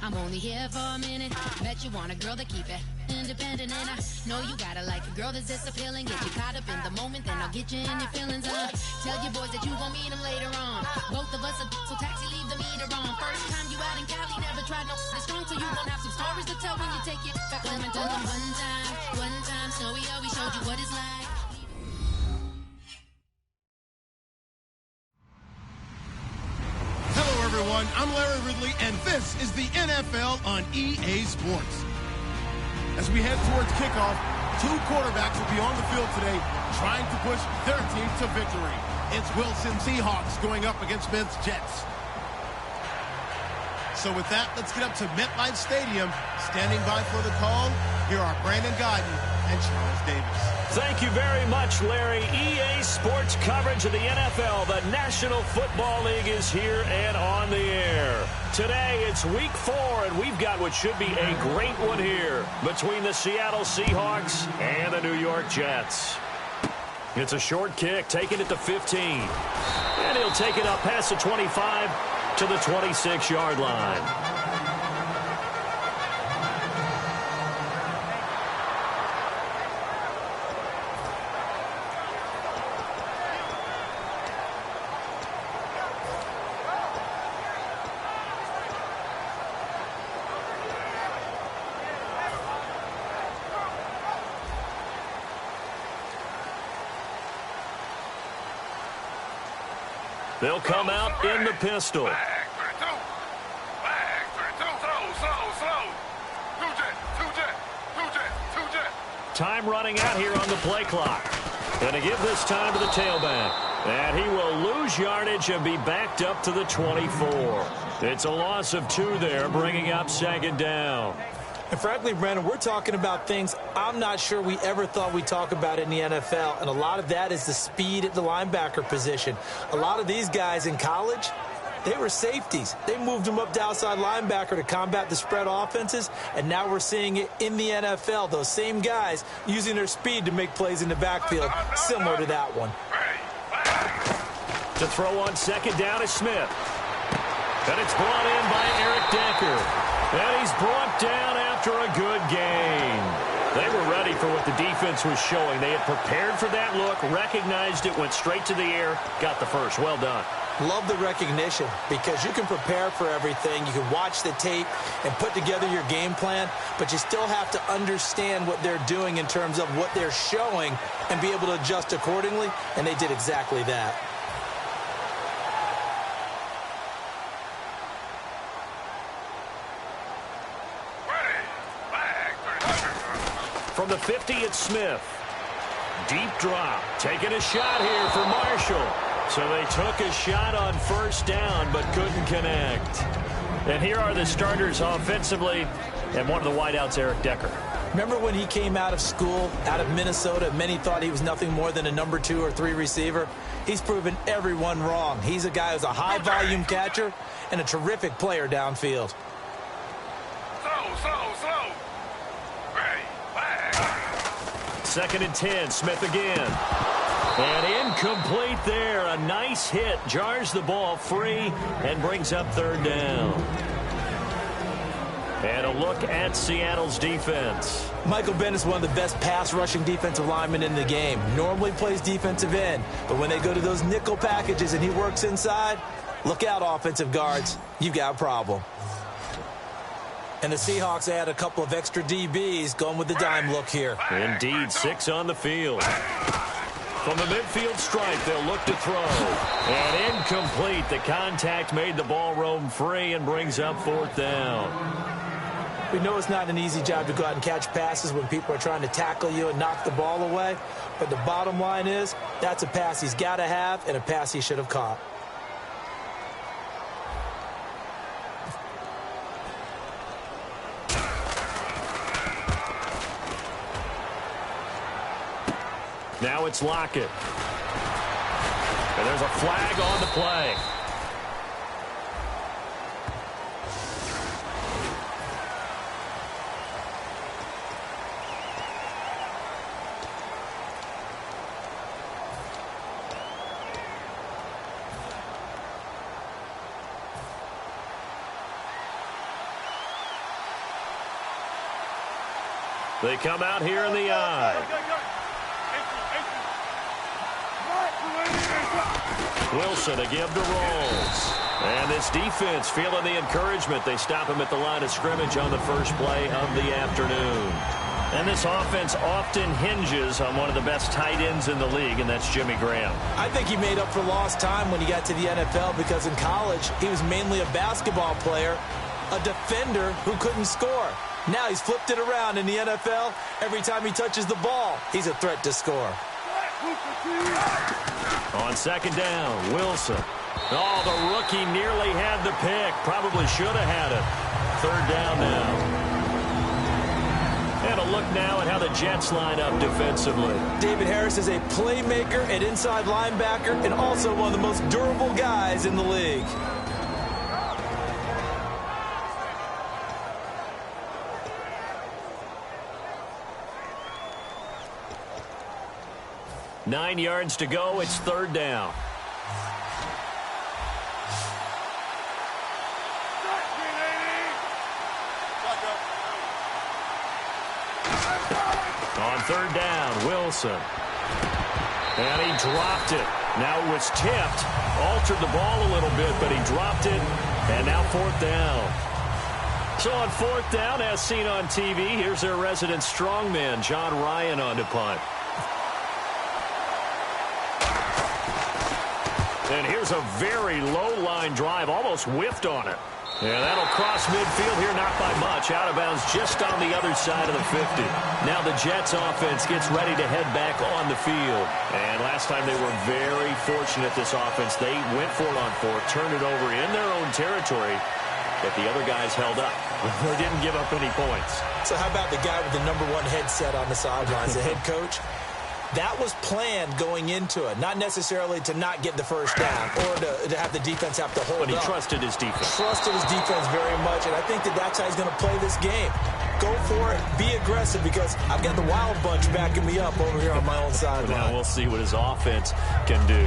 I'm only here for a minute. Bet you want a girl to keep it independent, and I know you gotta like a girl that's disappealing. Get you caught up in the moment, then I'll get you in your feelings. Tell your boys that you gon' meet them later on. Both of us are so taxi, leave the meter on. First time you out in Cali, never tried no strong, so you gon' have some stories to tell when you take it back home. And tell them one time, Snowy always showed you what it's like. Hello, everyone. I'm Larry Ridley, and this is the NFL on EA Sports. As we head towards kickoff, two quarterbacks will be on the field today trying to push their team to victory. It's Wilson Seahawks going up against Smith's Jets. So with that, let's get up to MetLife Stadium. Standing by for the call, here are Brandon Guyton and Charles Davis. Thank you very much, Larry. EA Sports coverage of the NFL. The National Football League is here and on the air. Today, it's Week 4, and we've got what should be a great one here between the Seattle Seahawks and the New York Jets. It's a short kick, taking it to 15. And he'll take it up past the 25 to the 26-yard line. They'll come out in the pistol. Time running out here on the play clock. Going to give this time to the tailback. And he will lose yardage and be backed up to the 24. It's a loss of 2 there, bringing up second down. And frankly, Brandon, we're talking about things I'm not sure we ever thought we'd talk about in the NFL. And a lot of that is the speed at the linebacker position. A lot of these guys in college, they were safeties. They moved them up to outside linebacker to combat the spread offenses. And now we're seeing it in the NFL. Those same guys using their speed to make plays in the backfield, similar to that one. To throw on second down is Smith. And it's brought in by Eric Decker. And he's brought down after a good game. They were ready for what the defense was showing. They had prepared for that look, recognized it, went straight to the air, got the first. Well done. Love the recognition, because you can prepare for everything. You can watch the tape and put together your game plan, but you still have to understand what they're doing in terms of what they're showing and be able to adjust accordingly, and they did exactly that. From the 50, it's Smith. Deep drop. Taking a shot here for Marshall. So they took a shot on first down, but couldn't connect. And here are the starters offensively, and one of the wideouts, Eric Decker. Remember when he came out of school, out of Minnesota, many thought he was nothing more than a number 2 or 3 receiver? He's proven everyone wrong. He's a guy who's a high-volume catcher and a terrific player downfield. Second and 10, Smith again. And incomplete there. A nice hit. Jars the ball free and brings up third down. And a look at Seattle's defense. Michael Bennett's one of the best pass-rushing defensive linemen in the game. Normally plays defensive end, but when they go to those nickel packages and he works inside, look out, offensive guards. You've got a problem. And the Seahawks add a couple of extra DBs going with the dime look here. Indeed, 6 on the field. From the midfield stripe, they'll look to throw. And incomplete. The contact made the ball roam free and brings up fourth down. We know it's not an easy job to go out and catch passes when people are trying to tackle you and knock the ball away. But the bottom line is, that's a pass he's got to have and a pass he should have caught. Now it's Lockett. And there's a flag on the play. They come out here in the I. Wilson to give to Rolls. And this defense feeling the encouragement. They stop him at the line of scrimmage on the first play of the afternoon. And this offense often hinges on one of the best tight ends in the league, and that's Jimmy Graham. I think he made up for lost time when he got to the NFL because in college, he was mainly a basketball player, a defender who couldn't score. Now he's flipped it around in the NFL. Every time he touches the ball, he's a threat to score. On second down, Wilson. Oh, the rookie nearly had the pick. Probably should have had it. Third down now. And a look now at how the Jets line up defensively. David Harris is a playmaker, an inside linebacker, and also one of the most durable guys in the league. Nine yards to go. It's third down. On third down, Wilson. And he dropped it. Now it was tipped. Altered the ball a little bit, but he dropped it. And now fourth down. So on fourth down, as seen on TV, here's their resident strongman, John Ryan, on to punt. And here's a very low-line drive, almost whiffed on it. Yeah, that'll cross midfield here, not by much. Out of bounds just on the other side of the 50. Now the Jets offense gets ready to head back on the field. And last time they were very fortunate, this offense. They went for it on fourth, turned it over in their own territory, but the other guys held up. They didn't give up any points. So how about the guy with the #1 headset on the sidelines, the head coach? That was planned going into it, not necessarily to not get the first down or to have the defense have to hold up. But he trusted his defense. Trusted his defense very much, and I think that's how he's going to play this game. Go for it, be aggressive, because I've got the wild bunch backing me up over here on my own sideline. Now we'll see what his offense can do.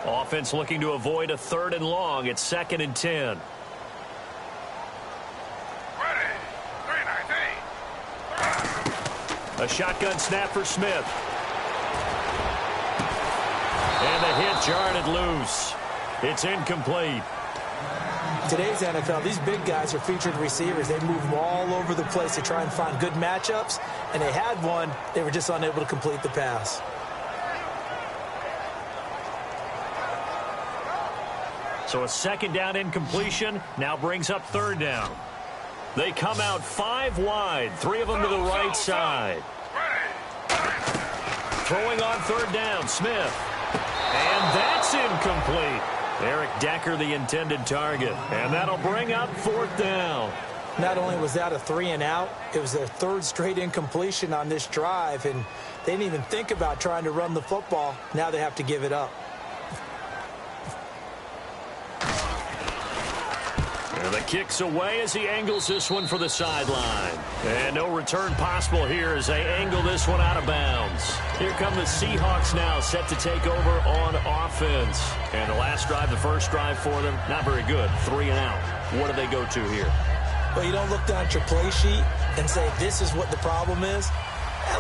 Offense looking to avoid a 3rd and long. It's 2nd and 10. A shotgun snap for Smith. And the hit jarred it loose. It's incomplete. Today's NFL, these big guys are featured receivers. They move them all over the place to try and find good matchups, and they had one. They were just unable to complete the pass. So a 2nd down incompletion now brings up 3rd down. They come out 5 wide, 3 of them to the right side. Throwing on 3rd down, Smith. And that's incomplete. Eric Decker, the intended target. And that'll bring up 4th down. Not only was that a 3 and out, it was their 3rd straight incompletion on this drive, and they didn't even think about trying to run the football. Now they have to give it up. And the kick's away as he angles this one for the sideline. And no return possible here as they angle this one out of bounds. Here come the Seahawks now, set to take over on offense. And the last drive, the first drive for them, not very good. 3 and out. What do they go to here? Well, you don't look down at your play sheet and say, this is what the problem is.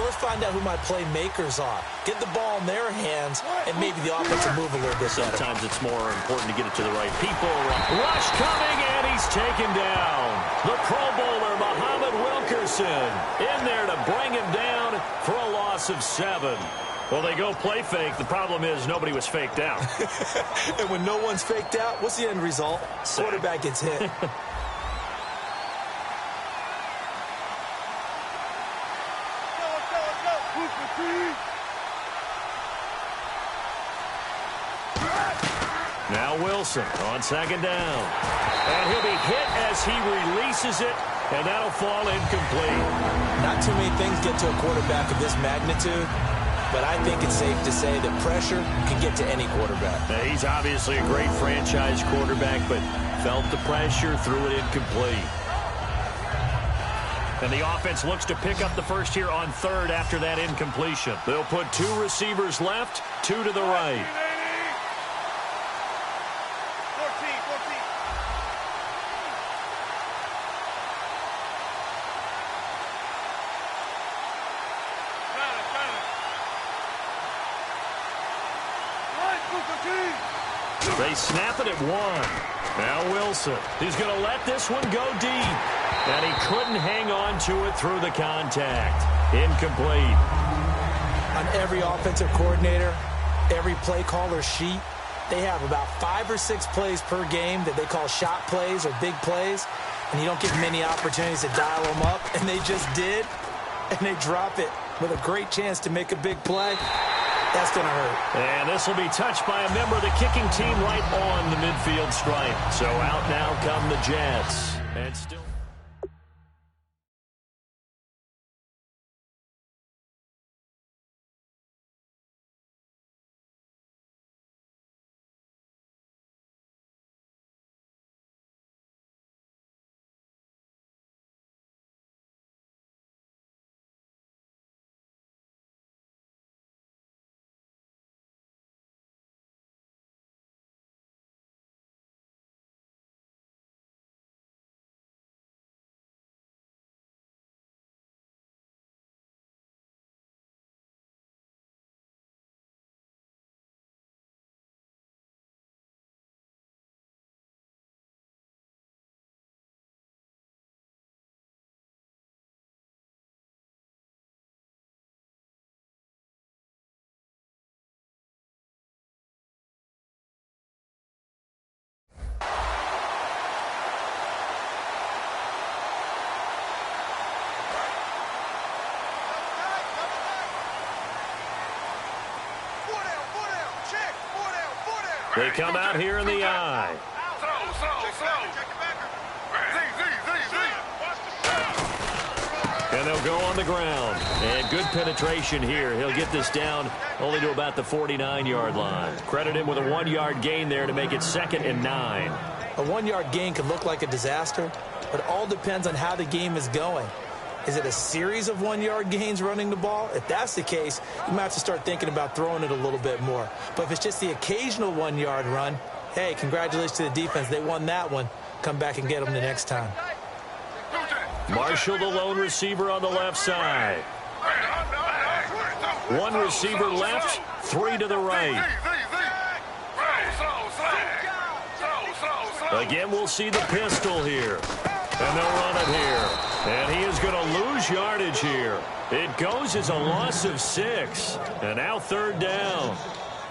Let's find out who my playmakers are. Get the ball in their hands, and maybe the offense will move a little bit better. Sometimes it's more important to get it to the right people. Rush coming, and he's taken down. The Pro Bowler, Muhammad Wilkerson, in there to bring him down for a loss of 7. Well, they go play fake. The problem is nobody was faked out. And when no one's faked out, what's the end result? Quarterback gets hit. Now Wilson on 2nd down. And he'll be hit as he releases it, and that'll fall incomplete. Not too many things get to a quarterback of this magnitude, but I think it's safe to say that pressure can get to any quarterback. Now, he's obviously a great franchise quarterback, but felt the pressure, threw it incomplete. And the offense looks to pick up the first here on third after that incompletion. They'll put 2 receivers left, 2 to the right. They snap it at 1. Now Wilson. He's going to let this one go deep. And he couldn't hang on to it through the contact. Incomplete. On every offensive coordinator, every play caller sheet, they have about 5 or 6 plays per game that they call shot plays or big plays. And you don't get many opportunities to dial them up. And they just did. And they drop it with a great chance to make a big play. That's going to hurt. And this will be touched by a member of the kicking team right on the midfield stripe. So out now come the Jets. And still... They come out here in the eye. And they'll go on the ground. And good penetration here. He'll get this down only to about the 49-yard line. Credit him with a 1-yard gain there to make it 2nd and 9. A 1-yard gain can look like a disaster, but it all depends on how the game is going. Is it a series of 1-yard gains running the ball? If that's the case, you might have to start thinking about throwing it a little bit more. But if it's just the occasional 1-yard run, hey, congratulations to the defense. They won that one. Come back and get them the next time. Marshall, the lone receiver on the left side. 1 receiver left, 3 to the right. Again, we'll see the pistol here. And they'll run it here. And he is going to lose yardage here. It goes as a loss of 6. And now 3rd down.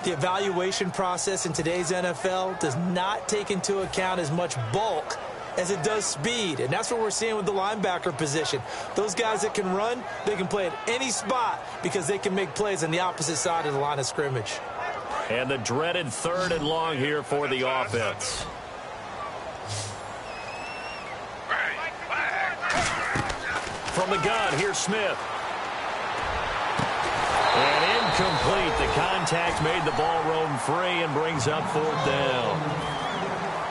The evaluation process in today's NFL does not take into account as much bulk as it does speed. And that's what we're seeing with the linebacker position. Those guys that can run, they can play at any spot because they can make plays on the opposite side of the line of scrimmage. And the dreaded 3rd and long here for the offense. From the gun, here's Smith. And incomplete. The contact made the ball roam free and brings up 4th down.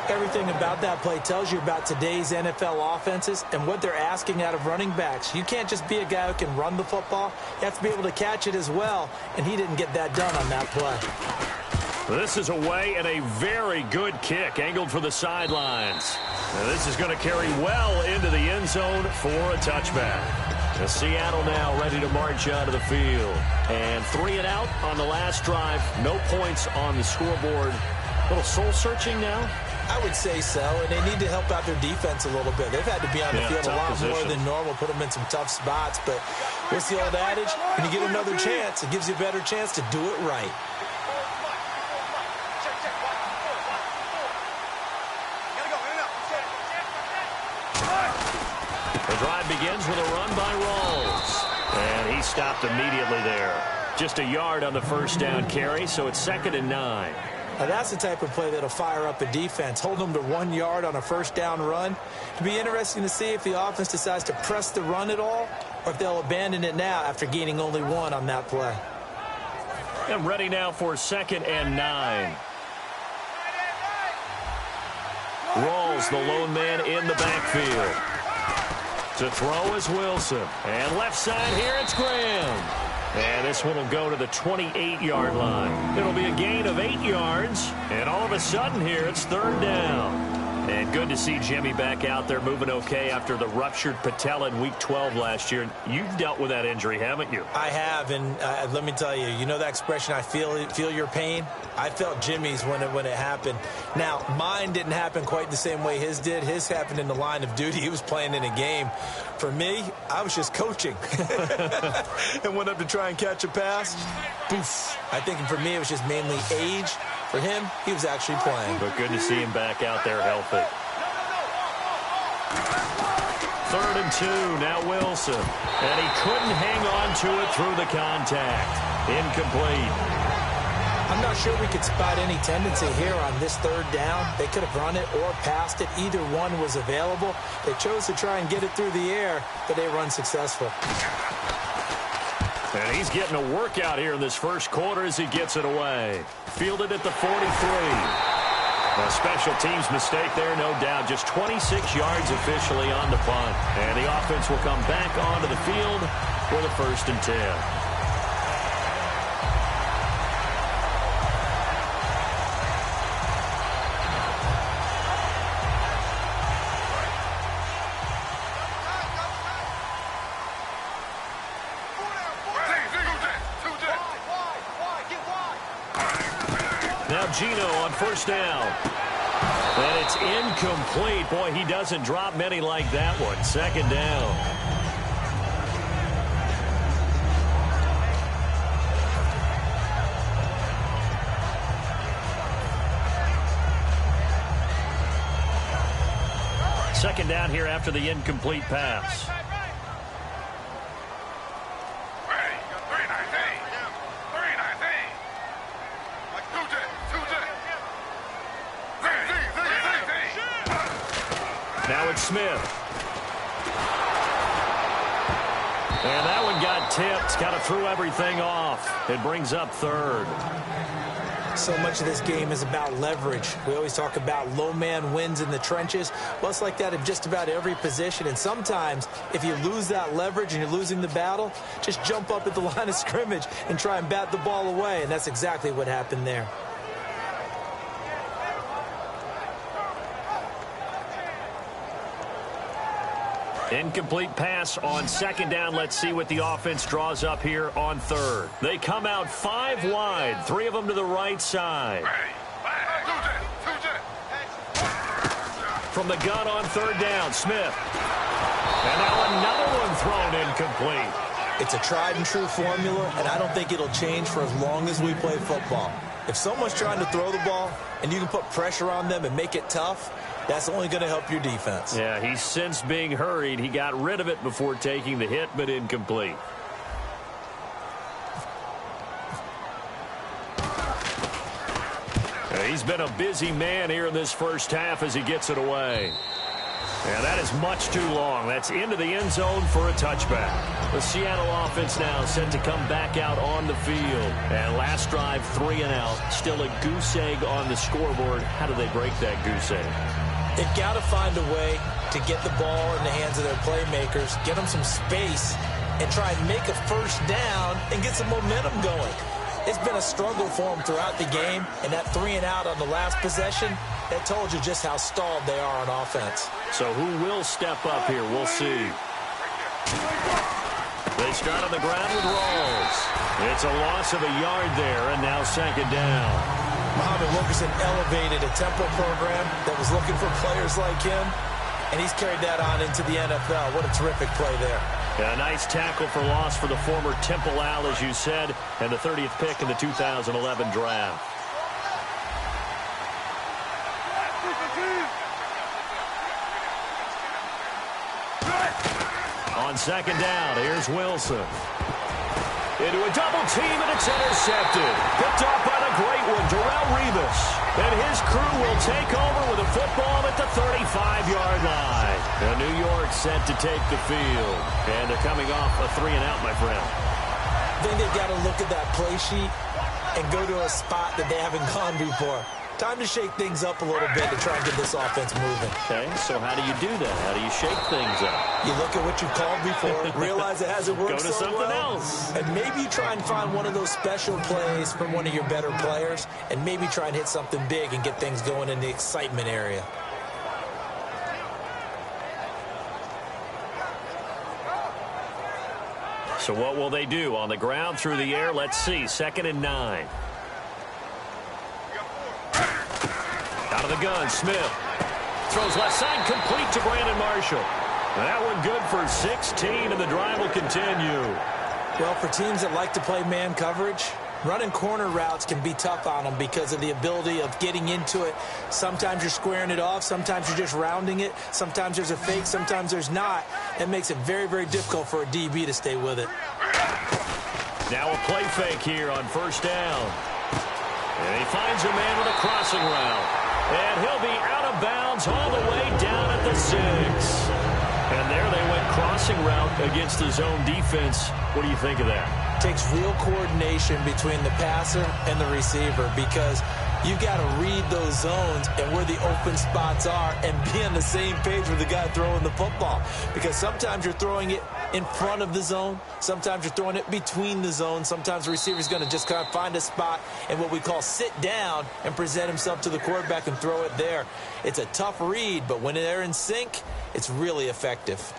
Everything about that play tells you about today's NFL offenses and what they're asking out of running backs. You can't just be a guy who can run the football. You have to be able to catch it as well, and he didn't get that done on that play. This is away and a very good kick angled for the sidelines. And this is going to carry well into the end zone for a touchback. And Seattle now ready to march out of the field. And 3 and out on the last drive. No points on the scoreboard. A little soul-searching now? I would say so, and they need to help out their defense a little bit. They've had to be on the field a lot more than normal, put them in some tough spots. But what's the old adage? When you get another chance, it gives you a better chance to do it right. The drive begins with a run by Rawls. And he stopped immediately there. Just a yard on the first down carry, so it's 2nd and 9. Now that's the type of play that'll fire up a defense. Hold them to 1 yard on a first down run. It'll be interesting to see if the offense decides to press the run at all or if they'll abandon it now after gaining only 1 on that play. And ready now for 2nd and 9. Rawls, the lone man in the backfield. To throw is Wilson. And left side here, it's Graham. And this one will go to the 28-yard line. It'll be a gain of 8 yards. And all of a sudden here, it's third down. And good to see Jimmy back out there moving okay after the ruptured patella in Week 12 last year. You've dealt with that injury, haven't you? I have, and let me tell you, you know that expression, I feel your pain? I felt Jimmy's when it happened. Now, mine didn't happen quite the same way his did. His happened in the line of duty. He was playing in a game. For me, I was just coaching. And went up to try and catch a pass. Poof. I think for me, it was just mainly age. For him, he was actually playing. But good to see him back out there healthy. 3rd and 2, now Wilson. And he couldn't hang on to it through the contact. Incomplete. I'm not sure we could spot any tendency here on this third down. They could have run it or passed it. Either one was available. They chose to try and get it through the air, but they were unsuccessful. And he's getting a workout here in this first quarter as he gets it away. Fielded at the 43. A special teams mistake there, no doubt. Just 26 yards officially on the punt. And the offense will come back onto the field for the 1st and 10. Gino on 1st down. And it's incomplete. Boy, he doesn't drop many like that one. 2nd down. Second down here after the incomplete pass. Now it's Smith. And that one got tipped. Kind of threw everything off. It brings up 3rd. So much of this game is about leverage. We always talk about low man wins in the trenches. Well, it's like that in just about every position. And sometimes, if you lose that leverage and you're losing the battle, just jump up at the line of scrimmage and try and bat the ball away. And that's exactly what happened there. Incomplete pass on 2nd down. Let's see what the offense draws up here on 3rd. They come out 5 wide, 3 of them to the right side. From the gun on 3rd down, Smith. And now another one thrown incomplete. It's a tried and true formula, and I don't think it'll change for as long as we play football. If someone's trying to throw the ball and you can put pressure on them and make it tough, that's only going to help your defense. Yeah, he's since being hurried. He got rid of it before taking the hit, but incomplete. He's been a busy man here in this first half as he gets it away. And that is much too long. That's into the end zone for a touchback. The Seattle offense now set to come back out on the field. And last drive, 3 and out. Still a goose egg on the scoreboard. How do they break that goose egg? They've got to find a way to get the ball in the hands of their playmakers, get them some space, and try and make a 1st down and get some momentum going. It's been a struggle for them throughout the game, and that 3 and out on the last possession, that told you just how stalled they are on offense. So who will step up here? We'll see. They start on the ground with Rawls. It's a loss of a yard there, and now 2nd down. Muhammad Wilkerson elevated a Temple program that was looking for players like him, and he's carried that on into the NFL. What a terrific play there. A nice tackle for loss for the former Temple Owl, as you said, and the 30th pick in the 2011 draft. On 2nd down, here's Wilson. Into a double team, and it's intercepted. Picked off by the great one, DaReign411's. And his crew will take over with a football at the 35-yard line. Now New York set to take the field. And they're coming off a 3 and out, my friend. I think they've got to look at that play sheet and go to a spot that they haven't gone before. Time to shake things up a little bit to try and get this offense moving. Okay, so how do you do that? How do you shake things up? You look at what you've called before, realize it hasn't worked Go to so something well, else. and maybe you try and find one of those special plays from one of your better players, and maybe try and hit something big and get things going in the excitement area. So what will they do? On the ground, through the air? Let's see. 2nd and 9. Out of the gun, Smith. Throws left side, complete to Brandon Marshall. And that one good for 16, and the drive will continue. Well, for teams that like to play man coverage, running corner routes can be tough on them because of the ability of getting into it. Sometimes you're squaring it off. Sometimes you're just rounding it. Sometimes there's a fake. Sometimes there's not. It makes it very, very difficult for a DB to stay with it. Now a play fake here on 1st down. And he finds a man with a crossing route. And he'll be out of bounds all the way down at the 6. And there they went crossing route against the zone defense. What do you think of that? Takes real coordination between the passer and the receiver because you've got to read those zones and where the open spots are and be on the same page with the guy throwing the football. Because sometimes you're throwing it in front of the zone. Sometimes you're throwing it between the zones. Sometimes the receiver's going to just kind of find a spot and what we call sit down and present himself to the quarterback and throw it there. It's a tough read, but when they're in sync, it's really effective.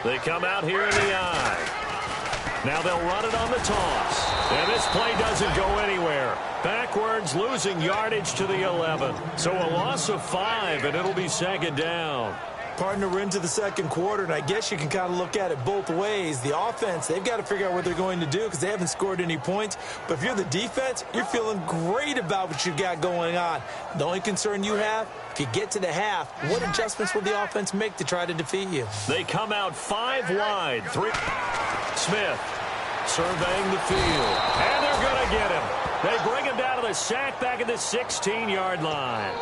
They come out here in the eye. Now they'll run it on the toss. And this play doesn't go anywhere. Backwards, losing yardage to the 11. So a loss of 5, and it'll be 2nd down. Partner, we're into the 2nd quarter, and I guess you can kind of look at it both ways. The offense, they've got to figure out what they're going to do because they haven't scored any points. But if you're the defense, you're feeling great about what you've got going on. The only concern you have, if you get to the half, what adjustments will the offense make to try to defeat you? They come out 5 wide. 3. Smith surveying the field. And they're going to get him. They bring him down to the sack back at the 16-yard line.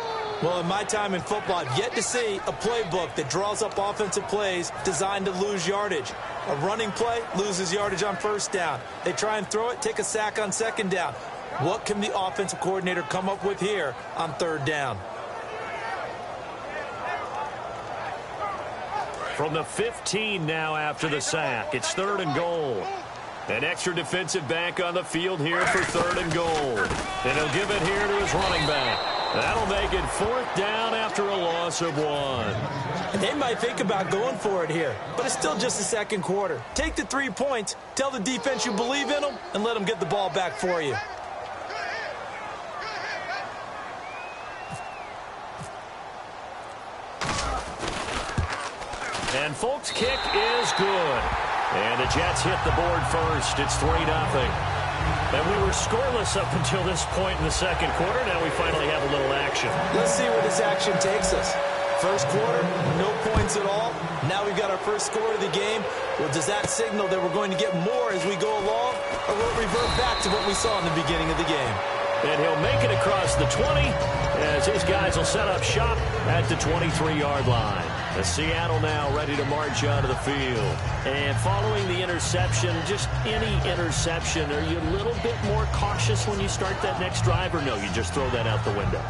Well, in my time in football, I've yet to see a playbook that draws up offensive plays designed to lose yardage. A running play loses yardage on 1st down. They try and throw it, take a sack on 2nd down. What can the offensive coordinator come up with here on 3rd down? From the 15 now after the sack. It's 3rd and goal. An extra defensive back on the field here for 3rd and goal. And he'll give it here to his running back. That'll make it 4th down after a loss of 1. And they might think about going for it here, but it's still just the 2nd quarter. Take the 3 points, tell the defense you believe in them, and let them get the ball back for you. And Folk's kick is good. And the Jets hit the board first. It's 3-0. And we were scoreless up until this point in the 2nd quarter. Now we finally have a little action. Let's see where this action takes us. 1st quarter, no points at all. Now we've got our first score of the game. Well, does that signal that we're going to get more as we go along? Or will it revert back to what we saw in the beginning of the game? And he'll make it across the 20 as his guys will set up shop at the 23-yard line. And Seattle now ready to march onto the field. And following the interception, just any interception, are you a little bit more cautious when you start that next drive, or no, you just throw that out the window?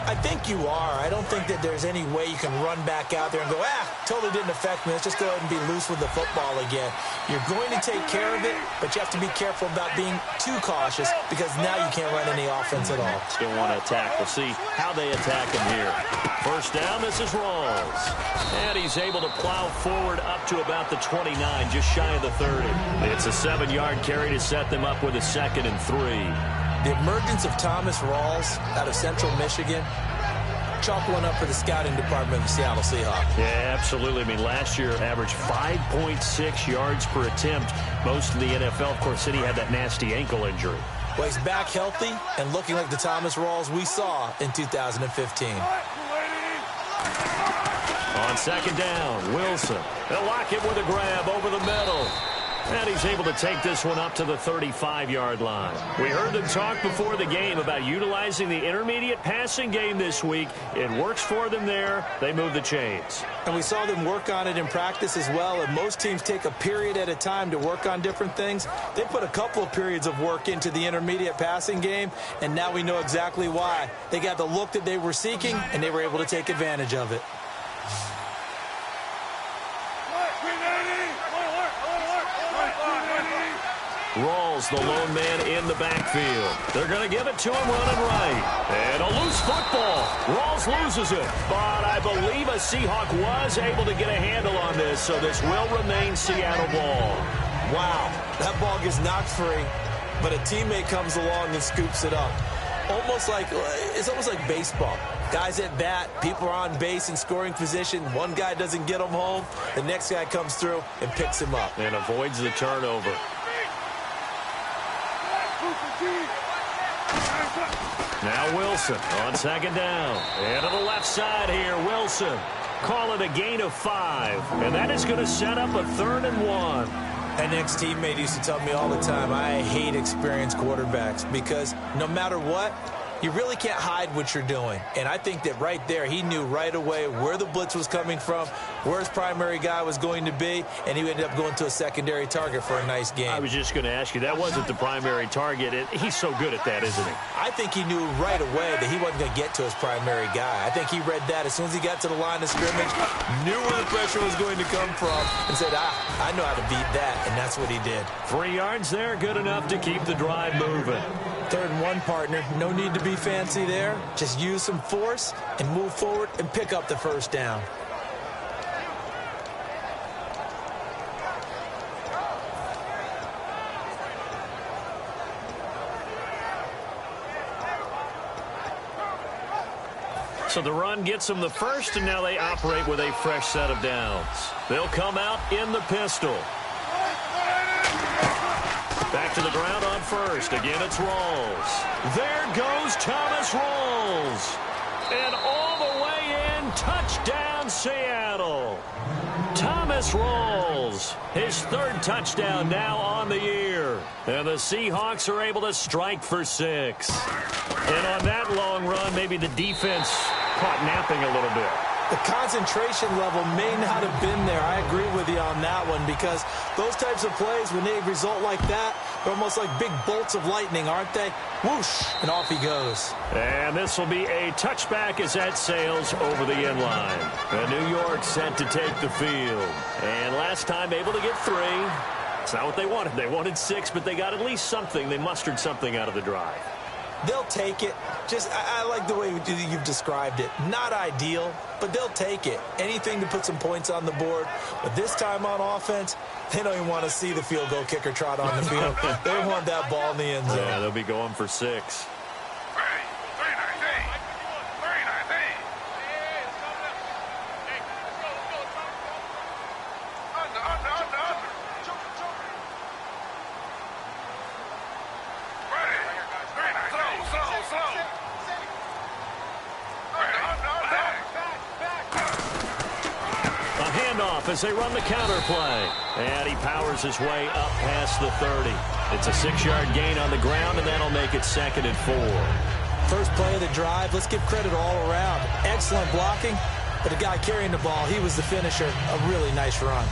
I think you are. I don't think that there's any way you can run back out there and go, totally didn't affect me. Let's just go ahead and be loose with the football again. You're going to take care of it, but you have to be careful about being too cautious because now you can't run any offense at all. Still want to attack. We'll see how they attack him here. 1st down, this is Rawls. And he's able to plow forward up to about the 29, just shy of the 30. It's a 7-yard carry to set them up with a 2nd and 3. The emergence of Thomas Rawls out of Central Michigan, chalk one up for the scouting department of the Seattle Seahawks. Yeah, absolutely. I mean, last year averaged 5.6 yards per attempt, most in the NFL. Of course, City had that nasty ankle injury. Well, he's back healthy and looking like the Thomas Rawls we saw in 2015. On 2nd down, Wilson. They'll lock it with a grab over the middle. And he's able to take this one up to the 35-yard line. We heard them talk before the game about utilizing the intermediate passing game this week. It works for them there. They move the chains. And we saw them work on it in practice as well. And most teams take a period at a time to work on different things. They put a couple of periods of work into the intermediate passing game, and now we know exactly why. They got the look that they were seeking, and they were able to take advantage of it. Rawls, the lone man in the backfield. They're going to give it to him running right. And a loose football. Rawls loses it. But I believe a Seahawk was able to get a handle on this, so this will remain Seattle ball. Wow, that ball gets knocked free, but a teammate comes along and scoops it up. It's almost like baseball. Guys at bat, people are on base in scoring position. One guy doesn't get him home. The next guy comes through and picks him up. And avoids the turnover. Now Wilson on second down. And to the left side here, Wilson. Call it a gain of 5. And that is going to set up a 3rd and 1. An ex-teammate used to tell me all the time, I hate experienced quarterbacks because no matter what, you really can't hide what you're doing. And I think that right there, he knew right away where the blitz was coming from, where his primary guy was going to be, and he ended up going to a secondary target for a nice game. I was just going to ask you, that wasn't the primary target. He's so good at that, isn't he? I think he knew right away that he wasn't going to get to his primary guy. I think he read that as soon as he got to the line of scrimmage, knew where the pressure was going to come from, and said, I know how to beat that, and that's what he did. 3 yards there, good enough to keep the drive moving. 3rd and 1, partner. No need to be fancy there. Just use some force and move forward and pick up the first down. So the run gets them the first, and now they operate with a fresh set of downs. They'll come out in the pistol. Back to the ground on first. Again, it's Rawls. There goes Thomas Rawls. And all the way in, touchdown Seattle. Thomas Rawls, his 3rd touchdown now on the year. And the Seahawks are able to strike for 6. And on that long run, maybe the defense caught napping a little bit. The concentration level may not have been there. I agree with you on that one because those types of plays, when they result like that, they're almost like big bolts of lightning, aren't they? Whoosh, and off he goes. And this will be a touchback as that sails over the end line. And New York set to take the field. And last time able to get 3. It's not what they wanted. They wanted 6, but they got at least something. They mustered something out of the drive. They'll take it. I like the way you've described it. Not ideal, but they'll take it. Anything to put some points on the board. But this time on offense, they don't even want to see the field goal kicker trot on the field. They want that ball in the end zone. Yeah, they'll be going for 6. As they run the counter play. And he powers his way up past the 30. It's a 6-yard gain on the ground, and that'll make it 2nd and 4. First play of the drive, let's give credit all around. Excellent blocking, but the guy carrying the ball, he was the finisher. A really nice run.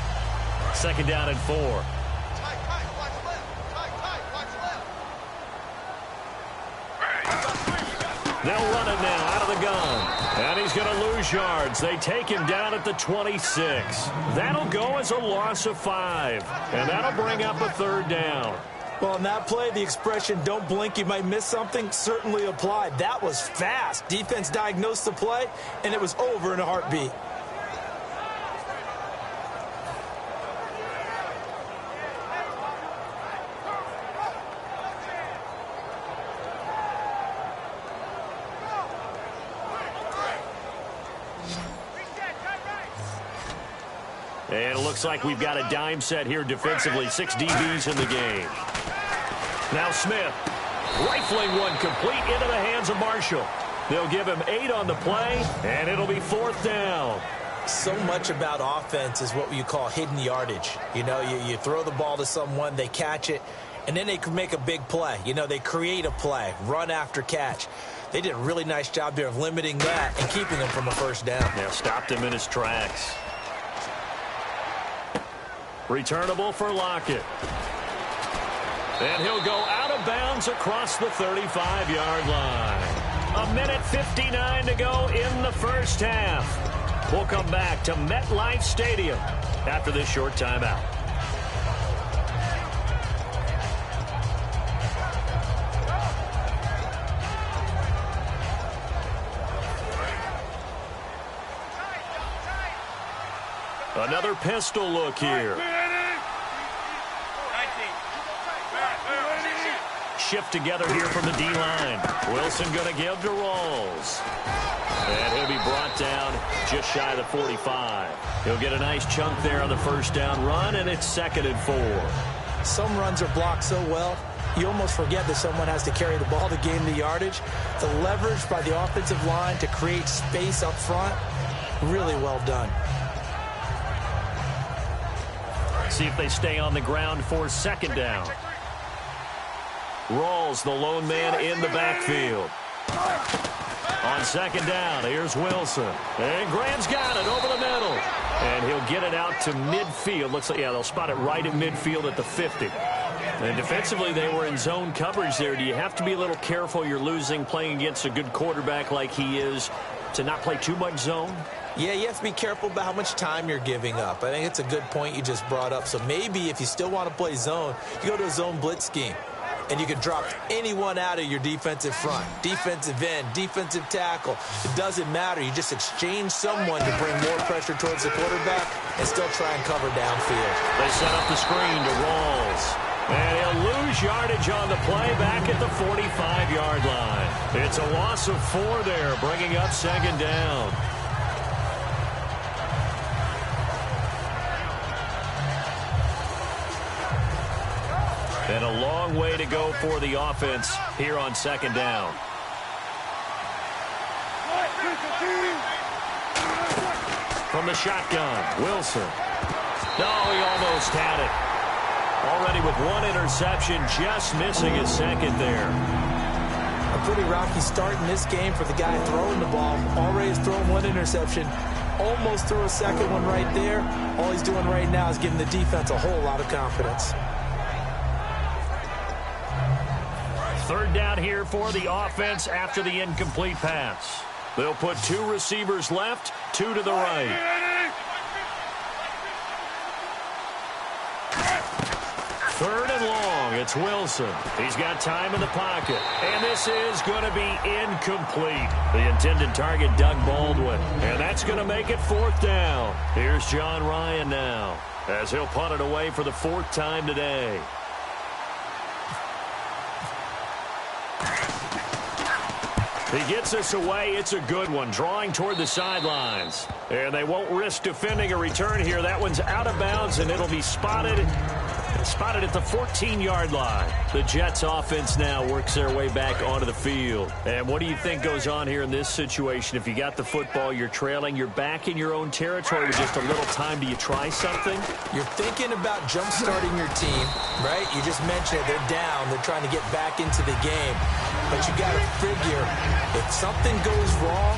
2nd down and 4. They'll run it now out of the gun. And he's going to lose yards. They take him down at the 26. That'll go as a loss of 5. And that'll bring up a 3rd down. Well, on that play, the expression, don't blink, you might miss something, certainly applied. That was fast. Defense diagnosed the play, and it was over in a heartbeat. And it looks like we've got a dime set here defensively. 6 DBs in the game. Now Smith, rifling one complete into the hands of Marshall. They'll give him 8 on the play, and it'll be 4th down. So much about offense is what you call hidden yardage. You know, you throw the ball to someone, they catch it, and then they can make a big play. You know, they create a play, run after catch. They did a really nice job there of limiting that and keeping him from a first down. Yeah, stopped him in his tracks. Returnable for Lockett. And he'll go out of bounds across the 35-yard line. 1:59 to go in the first half. We'll come back to MetLife Stadium after this short timeout. Another pistol look here. Shift together here from the D-line. Wilson going to give to Rawls. And he'll be brought down just shy of the 45. He'll get a nice chunk there on the first down run, and it's 2nd and 4. Some runs are blocked so well, you almost forget that someone has to carry the ball to gain the yardage. The leverage by the offensive line to create space up front, really well done. See if they stay on the ground for 2nd down. Rawls, the lone man in the backfield. On 2nd down, here's Wilson. And Graham's got it over the middle. And he'll get it out to midfield. Looks like, yeah, they'll spot it right at midfield at the 50. And defensively, they were in zone coverage there. Do you have to be a little careful? You're losing playing against a good quarterback like he is to not play too much zone? Yeah, you have to be careful about how much time you're giving up. I think it's a good point you just brought up. So maybe if you still want to play zone, you go to a zone blitz scheme. And you can drop anyone out of your defensive front, defensive end, defensive tackle. It doesn't matter. You just exchange someone to bring more pressure towards the quarterback and still try and cover downfield. They set up the screen to Rawls. And he'll lose yardage on the play back at the 45-yard line. It's a loss of 4 there, bringing up 2nd down. And a long way to go for the offense here on 2nd down. From the shotgun, Wilson. No, he almost had it. Already with 1 interception, just missing his 2nd there. A pretty rocky start in this game for the guy throwing the ball. Already has thrown 1 interception. Almost threw a 2nd one right there. All he's doing right now is giving the defense a whole lot of confidence. 3rd down here for the offense after the incomplete pass. They'll put 2 receivers left, 2 to the right. 3rd and long, it's Wilson. He's got time in the pocket. And this is going to be incomplete. The intended target, Doug Baldwin. And that's going to make it 4th down. Here's John Ryan now, as he'll punt it away for the 4th time today. He gets us away. It's a good one, drawing toward the sidelines. And they won't risk defending a return here. That one's out of bounds, and it'll be spotted at the 14-yard line. The Jets offense now works their way back onto the field. And what do you think goes on here in this situation? If you got the football, you're trailing, you're back in your own territory with just a little time. Do you try something? You're thinking about jump-starting your team, right? You just mentioned it. They're down. They're trying to get back into the game. But you got to figure, if something goes wrong,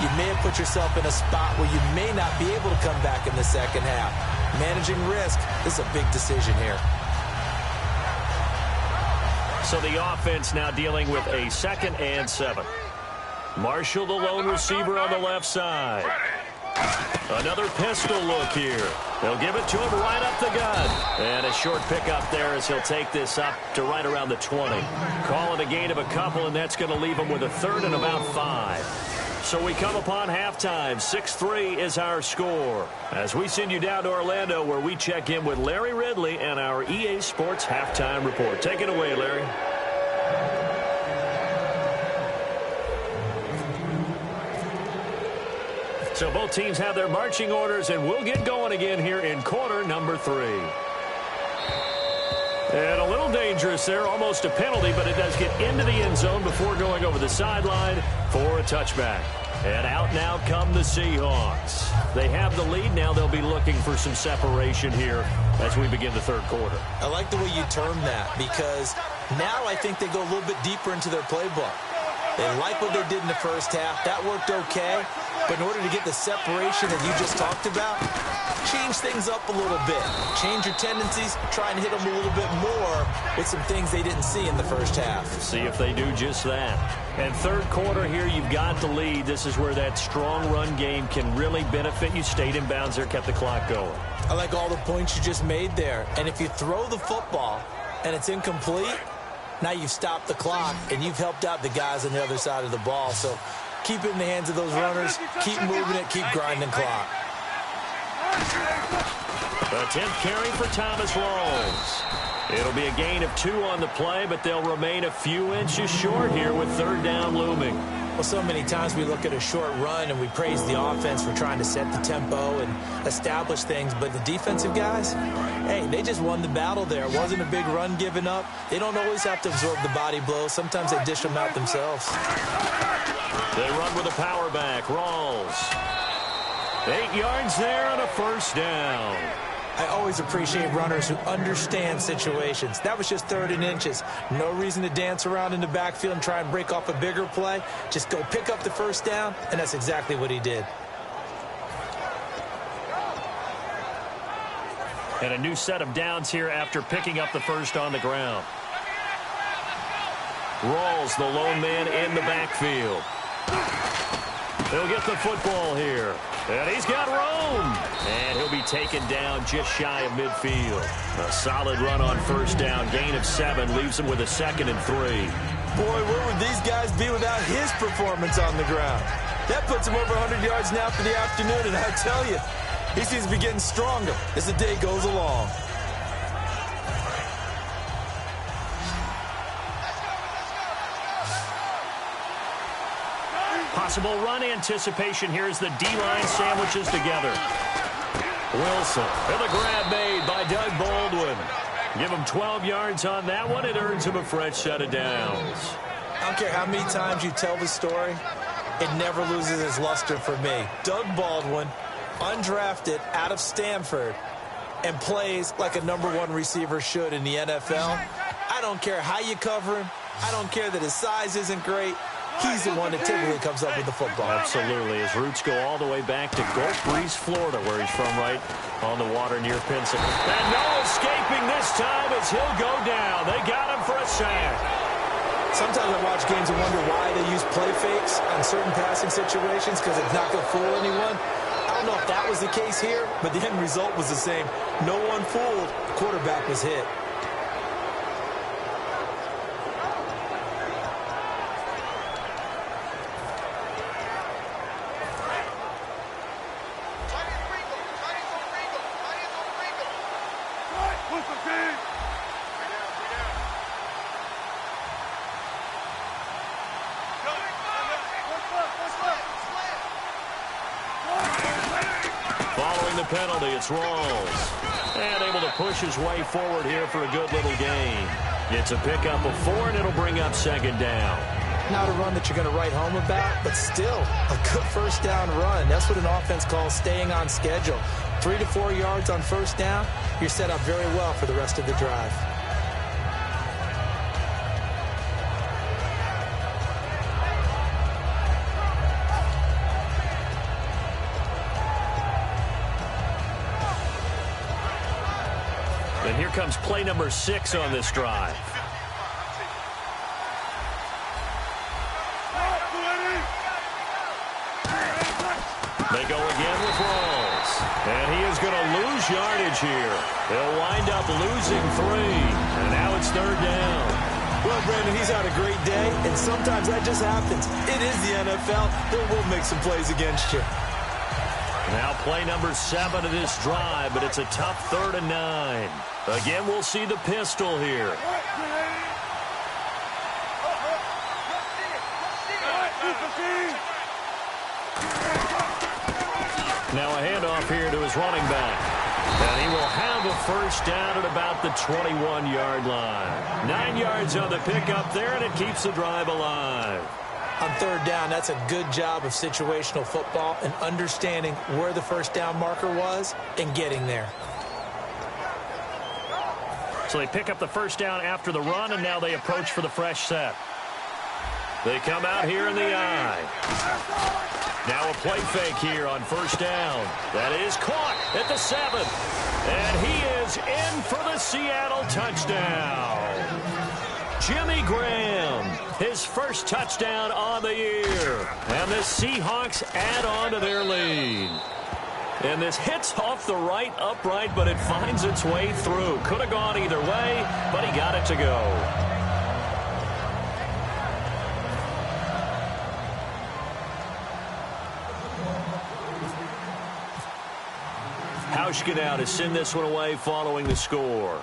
you may have put yourself in a spot where you may not be able to come back in the second half. Managing risk is a big decision here. So the offense now dealing with a 2nd and 7. Marshall, the lone receiver on the left side. Another pistol look here. They'll give it to him right up the gut. And a short pickup there as he'll take this up to right around the 20. Call it a gain of a couple, and that's going to leave him with a 3rd and about 5. So we come upon halftime. 6-3 is our score. As we send you down to Orlando, where we check in with Larry Ridley and our EA Sports Halftime Report. Take it away, Larry. So both teams have their marching orders, and we'll get going again here in quarter number 3. And a little dangerous there, almost a penalty, but it does get into the end zone before going over the sideline for a touchback. And out now come the Seahawks. They have the lead. Now they'll be looking for some separation here as we begin the third quarter. I like the way you term that, because now I think they go a little bit deeper into their playbook. They like what they did in the first half. That worked okay. But in order to get the separation that you just talked about, change things up a little bit. Change your tendencies. Try and hit them a little bit more with some things they didn't see in the first half. See if they do just that. And third quarter here, you've got the lead. This is where that strong run game can really benefit you. Stayed in bounds there, kept the clock going. I like all the points you just made there. And if you throw the football and it's incomplete, now you've stopped the clock and you've helped out the guys on the other side of the ball. So keep it in the hands of those runners. Keep moving it. Keep grinding clock. A 10th carry for Thomas Rawls. It'll be a gain of 2 on the play, but they'll remain a few inches short here with third down looming. Well, so many times we look at a short run and we praise the offense for trying to set the tempo and establish things, but the defensive guys, hey, they just won the battle there. It wasn't a big run given up. They don't always have to absorb the body blows. Sometimes they dish them out themselves. They run with a power back. Rawls. 8 yards there on a first down. I always appreciate runners who understand situations. That was just 3rd and inches. No reason to dance around in the backfield and try and break off a bigger play. Just go pick up the first down, and that's exactly what he did. And a new set of downs here after picking up the first on the ground. Rawls, the lone man in the backfield. He'll get the football here. And he's got room. And he'll be taken down just shy of midfield. A solid run on first down. Gain of 7 leaves him with a 2nd and 3. Boy, where would these guys be without his performance on the ground? That puts him over 100 yards now for the afternoon, and I tell you, he seems to be getting stronger as the day goes along. Possible run anticipation here as the D-line sandwiches together. Wilson, and the grab made by Doug Baldwin. Give him 12 yards on that one. It earns him a fresh set of downs. I don't care how many times you tell the story, it never loses its luster for me. Doug Baldwin, undrafted out of Stanford, and plays like a #1 receiver should in the NFL. I don't care how you cover him. I don't care that his size isn't great. He's the one that typically comes up with the football. Absolutely. His roots go all the way back to Gulf Breeze, Florida, where he's from, right on the water near Pensacola. And no escaping this time as he'll go down. They got him for a sack. Sometimes I watch games and wonder why they use play fakes on certain passing situations, because it's not going to fool anyone. I don't know if that was the case here, but the end result was the same. No one fooled. The quarterback was hit. Following the penalty, it's Rawls. And able to push his way forward here for a good little gain. It's a pickup of 4, and it'll bring up 2nd down. Not a run that you're going to write home about, but still a good first down run. That's what an offense calls staying on schedule. 3 to 4 yards on first down, you're set up very well for the rest of the drive. And here comes play number 6 on this drive. They go again with Rawls. And he is going to lose yardage here. They'll wind up losing 3. And now it's 3rd down. Well, Brandon, he's had a great day, and sometimes that just happens. It is the NFL. They will make some plays against you. Now play number 7 of this drive, but it's a tough 3rd and 9. Again, we'll see the pistol here. Now a handoff here to his running back. And he will have a first down at about the 21-yard line. 9 yards on the pickup there, and it keeps the drive alive. On third down, that's a good job of situational football and understanding where the first down marker was and getting there. So they pick up the first down after the run, and now they approach for the fresh set. They come out here in the eye. Now a play fake here on first down. That is caught at the 7. And he is in for the Seattle touchdown. Jimmy Graham, his first touchdown on the year. And the Seahawks add on to their lead. And this hits off the right upright, but it finds its way through. Could have gone either way, but he got it to go. Hauschka now to send this one away following the score.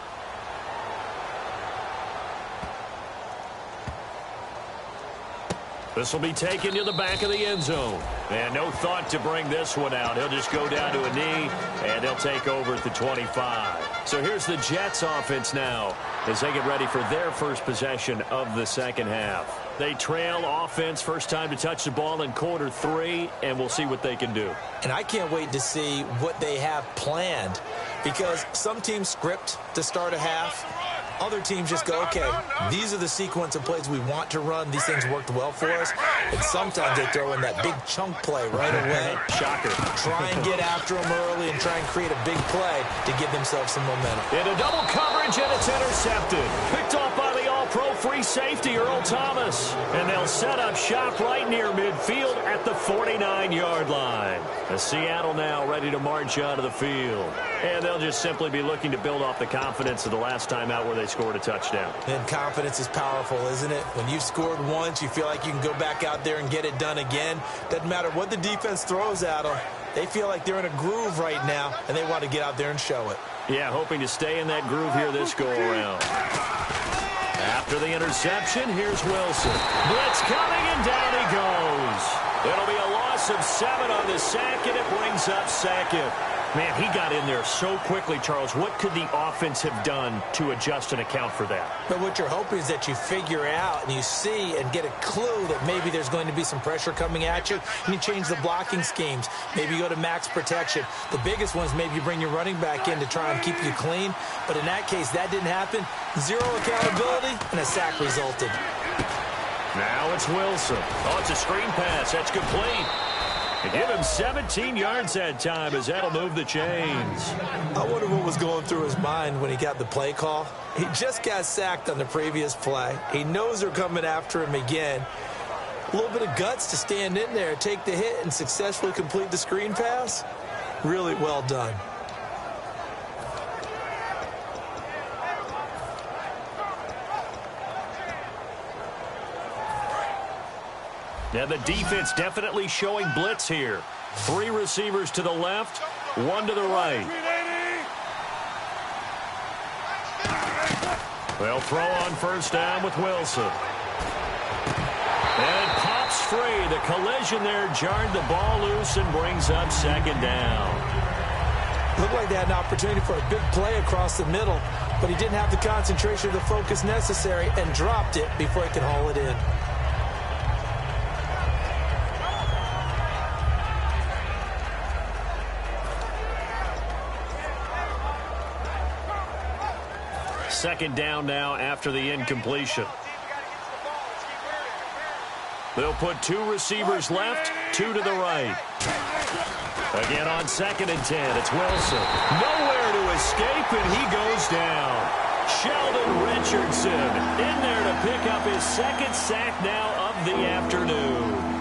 This will be taken to the back of the end zone. And no thought to bring this one out. He'll just go down to a knee, and they'll take over at the 25. So here's the Jets offense now as they get ready for their first possession of the second half. They trail offense first time to touch the ball in quarter 3, and we'll see what they can do. And I can't wait to see what they have planned, because some teams script to start a half. Other teams just go, okay, these are the sequence of plays we want to run. These things worked well for us. And sometimes they throw in that big chunk play right away. Shocker. Try and get after them early and try and create a big play to give themselves some momentum. Into double coverage, and it's intercepted. Picked off by the all-pro free safety, Earl Thomas. And they'll set up shop right near midfield at the 49-yard line. The Seattle now ready to march out of the field. And they'll just simply be looking to build off the confidence of the last time out where they scored a touchdown. And confidence is powerful, isn't it? When you've scored once, you feel like you can go back out there and get it done again. Doesn't matter what the defense throws at them. They feel like they're in a groove right now, and they want to get out there and show it. Yeah, hoping to stay in that groove here this go-around. After the interception, here's Wilson. Blitz coming, and down he goes. It'll be a loss of 7 on the sack, and it brings up second. Man, he got in there so quickly, Charles. What could the offense have done to adjust and account for that? But what you're hoping is that you figure out and you see and get a clue that maybe there's going to be some pressure coming at you, and you change the blocking schemes. Maybe you go to max protection. The biggest one is maybe you bring your running back in to try and keep you clean. But in that case, that didn't happen. 0 accountability, and a sack resulted. Now it's Wilson. Oh, it's a screen pass. That's complete. They give him 17 yards that time as that'll move the chains. I wonder what was going through his mind when he got the play call. He just got sacked on the previous play. He knows they're coming after him again. A little bit of guts to stand in there, take the hit, and successfully complete the screen pass. Really well done. Now the defense definitely showing blitz here. 3 receivers to the left, 1 to the right. They'll throw on first down with Wilson. And it pops free. The collision there jarred the ball loose and brings up second down. Looked like they had an opportunity for a big play across the middle, but he didn't have the concentration or the focus necessary and dropped it before he could haul it in. Second down now after the incompletion. They'll put 2 receivers left, 2 to the right. Again on 2nd and 10, it's Wilson. Nowhere to escape, and he goes down. Sheldon Richardson in there to pick up his 2nd sack now of the afternoon.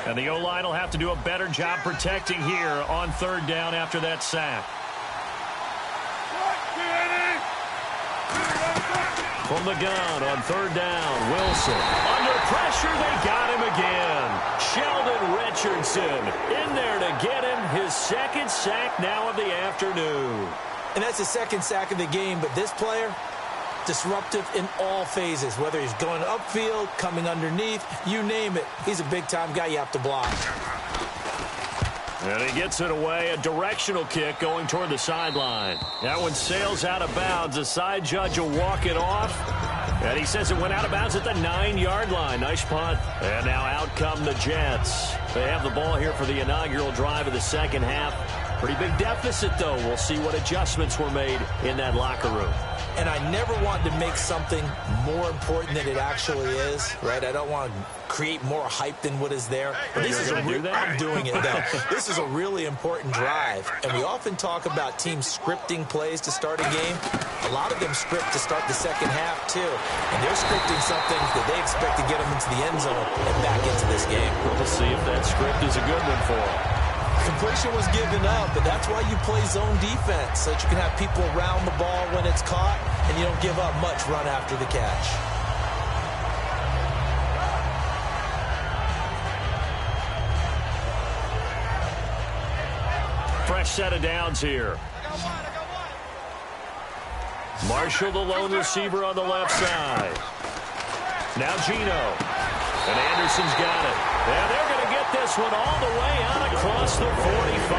And the O-line will have to do a better job protecting here on 3rd down after that sack. From the gun on 3rd down, Wilson. Under pressure, they got him again. Sheldon Richardson in there to get him his second sack now of the afternoon. And that's the second sack of the game, but this player, disruptive in all phases, whether he's going upfield, coming underneath, you name it. He's a big-time guy you have to block. And he gets it away, a directional kick going toward the sideline. That one sails out of bounds. The side judge will walk it off. And he says it went out of bounds at the 9-yard line. Nice punt. And now out come the Jets. They have the ball here for the inaugural drive of the second half. Pretty big deficit, though. We'll see what adjustments were made in that locker room. And I never want to make something more important than it actually is, right? I don't want to create more hype than what is there. But this is I'm doing it, though. This is a really important drive. And we often talk about teams scripting plays to start a game. A lot of them script to start the second half, too. And they're scripting something that they expect to get them into the end zone and back into this game. We'll see if that script is a good one for them. Completion was given up, but that's why you play zone defense, so that you can have people around the ball when it's caught, and you don't give up much run after the catch. Fresh set of downs here. Marshall, the lone receiver on the left side. Now Gino. And Anderson's got it. And they're going to get this one all the way out across the 45.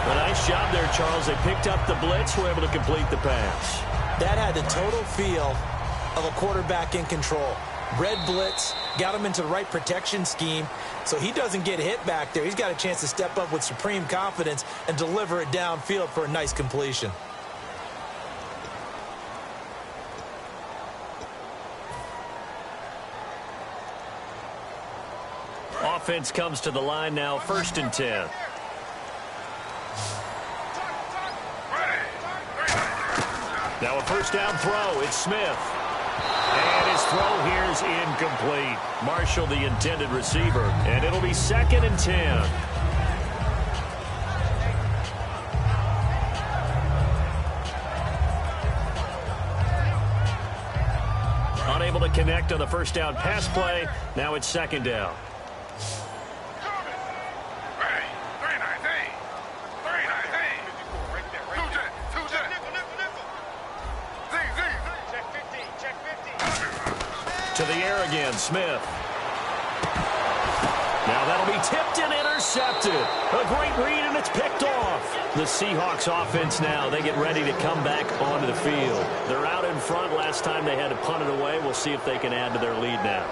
A nice job there, Charles. They picked up the blitz, were able to complete the pass. That had the total feel of a quarterback in control. Red blitz, got him into the right protection scheme, so he doesn't get hit back there. He's got a chance to step up with supreme confidence and deliver it downfield for a nice completion. Offense comes to the line now, 1st and 10. Now a first down throw. It's Smith. And his throw here is incomplete. Marshall, the intended receiver. And it'll be 2nd and 10. Unable to connect on the first down pass play. Now it's 2nd down. To the air again, Smith. Now that'll be tipped and intercepted. A great read, and it's picked off. The Seahawks offense now, they get ready to come back onto the field. They're out in front. Last time they had to punt it away. We'll see if they can add to their lead now.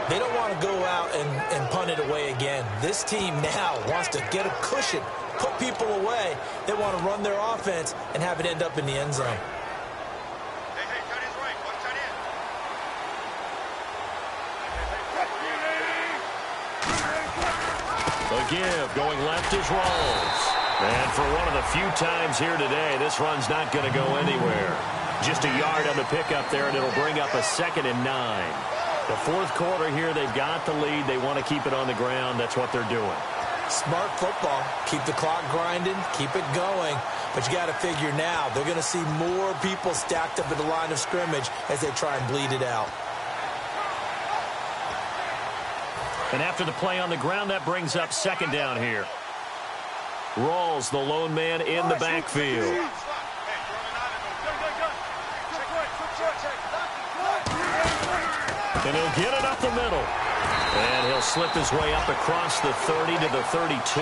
They don't want to go out and punt it away again. This team now wants to get a cushion, put people away. They want to run their offense and have it end up in the end zone. Give, going left is Rolls. And for one of the few times here today, this run's not going to go anywhere. Just a yard on the pickup there, and it'll bring up a 2nd and 9. The 4th quarter here, they've got the lead. They want to keep it on the ground. That's what they're doing. Smart football. Keep the clock grinding, keep it going. But you got to figure now, they're going to see more people stacked up at the line of scrimmage as they try and bleed it out. And after the play on the ground, that brings up 2nd down here. Rawls, the lone man in the backfield. And he'll get it up the middle. And he'll slip his way up across the 30 to the 32.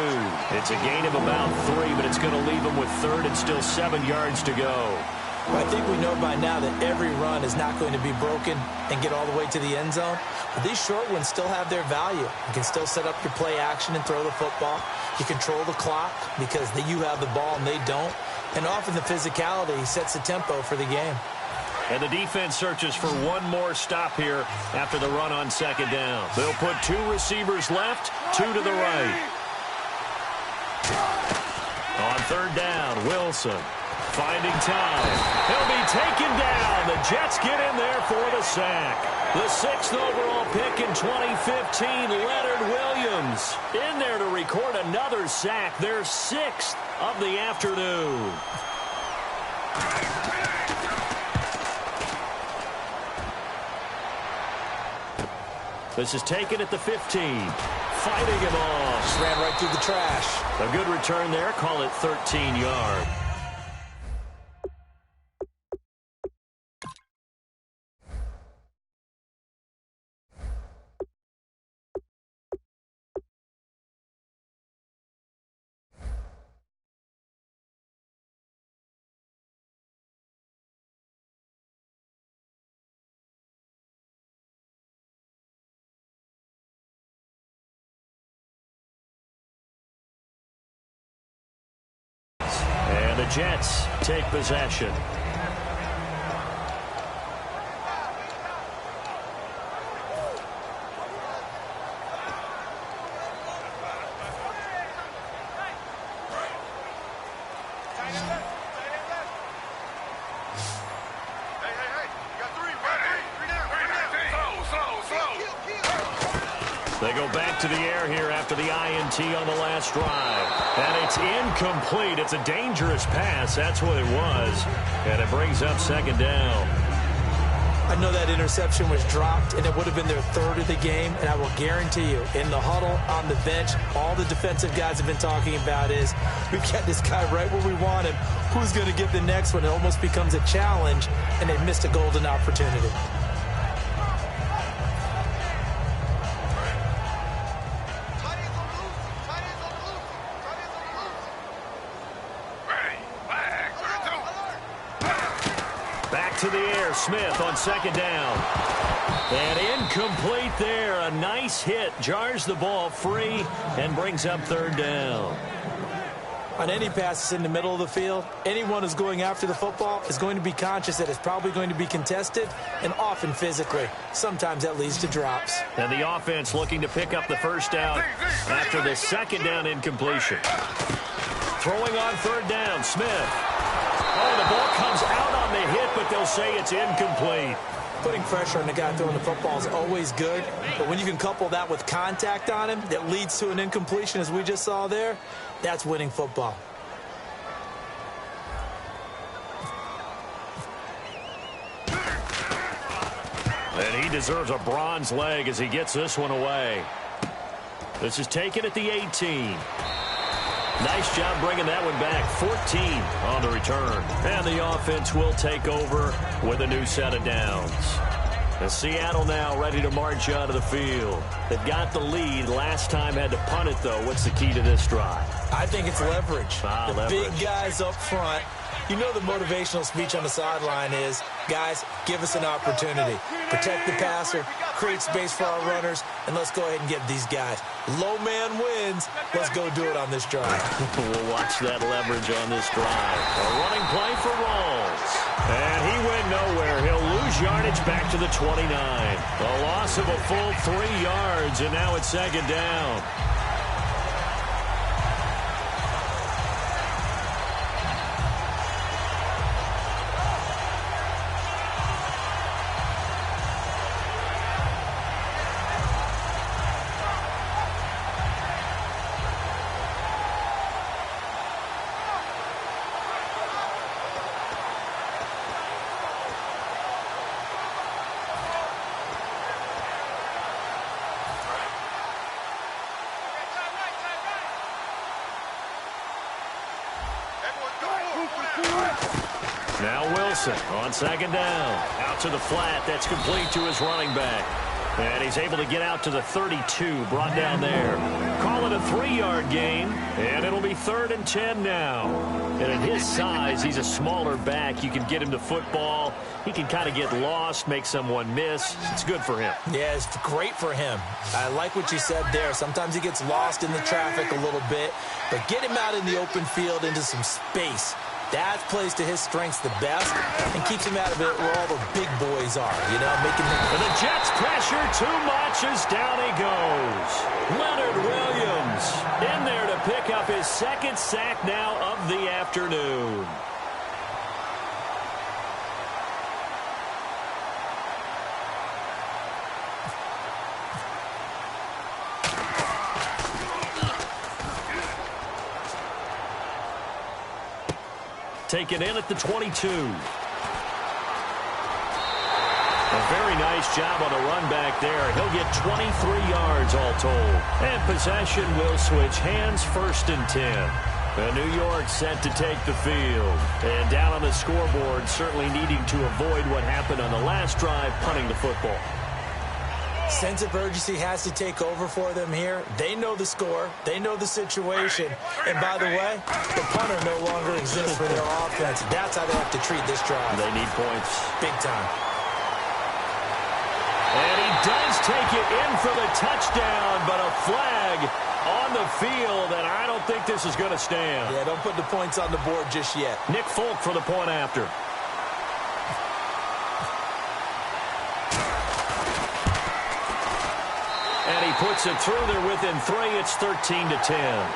It's a gain of about 3, but it's going to leave him with 3rd and still 7 yards to go. I think we know by now that every run is not going to be broken and get all the way to the end zone. But these short ones still have their value. You can still set up your play action and throw the football. You control the clock because you have the ball and they don't. And often the physicality sets the tempo for the game. And the defense searches for one more stop here after the run on 2nd down. They'll put 2 receivers left, 2 to the right. On 3rd down, Wilson. Finding time. He'll be taken down. The Jets get in there for the sack. The 6th overall pick in 2015, Leonard Williams, in there to record another sack. Their 6th of the afternoon. This is taken at the 15. fighting him off. Just ran right through the trash. A good return there. Call it 13 yards. And the Jets take possession. They go back to the air here after the INT on the last drive. And it's incomplete. It's a dangerous pass. That's what it was. And it brings up second down. I know that interception was dropped, and it would have been their third of the game. And I will guarantee you, in the huddle, on the bench, all the defensive guys have been talking about is, we've got this guy right where we want him. Who's going to get the next one? It almost becomes a challenge, and they've missed a golden opportunity. To the air, Smith on second down. And incomplete there. A nice hit. Jars the ball free and brings up third down. On any passes in the middle of the field, anyone who's going after the football is going to be conscious that it's probably going to be contested, and often physically. Sometimes that leads to drops. And the offense looking to pick up the first down after the second down incompletion. Throwing on third down, Smith. Oh, the ball comes out on the hit, but they'll say it's incomplete. Putting pressure on the guy throwing the football is always good, but when you can couple that with contact on him that leads to an incompletion, as we just saw there, that's winning football. And he deserves a bronze leg as he gets this one away. This is taken at the 18. Nice job bringing that one back. 14 on the return. And the offense will take over with a new set of downs. And Seattle now ready to march out of the field. They've got the lead. Last time had to punt it, though. What's the key to this drive? I think it's leverage. Leverage. Big guys up front. You know the motivational speech on the sideline is, guys, give us an opportunity. Protect the passer, create space for our runners, and let's go ahead and get these guys. Low man wins. Let's go do it on this drive. We'll watch that leverage on this drive. A running play for Rawls. And he went nowhere. He'll lose yardage back to the 29. A loss of a full 3 yards, and now it's second down. Now Wilson on second down. Out to the flat. That's complete to his running back. And he's able to get out to the 32. Brought down there. Call it a 3-yard gain. And it'll be 3rd and 10 now. And at his size, he's a smaller back. You can get him to football. He can kind of get lost, make someone miss. It's good for him. Yeah, it's great for him. I like what you said there. Sometimes he gets lost in the traffic a little bit. But get him out in the open field into some space. That plays to his strengths the best and keeps him out of it where all the big boys are, you know, making them. And the Jets pressure too much as down he goes. Leonard Williams in there to pick up his 2nd sack now of the afternoon. Taken in at the 22. A Very nice job on the run back there. He'll get 23 yards all told. And possession will switch hands, 1st and 10. New York set to take the field. And down on the scoreboard, certainly needing to avoid what happened on the last drive, punting the football. Sense of urgency has to take over for them here. They know the score. They know the situation. And by the way, the punter no longer exists for their offense. That's how they have to treat this drive. They need points. Big time. And he does take it in for the touchdown, but a flag on the field, and I don't think this is going to stand. Yeah, don't put the points on the board just yet. Nick Folk for the point after. And he puts it through there within 3. It's 13-10.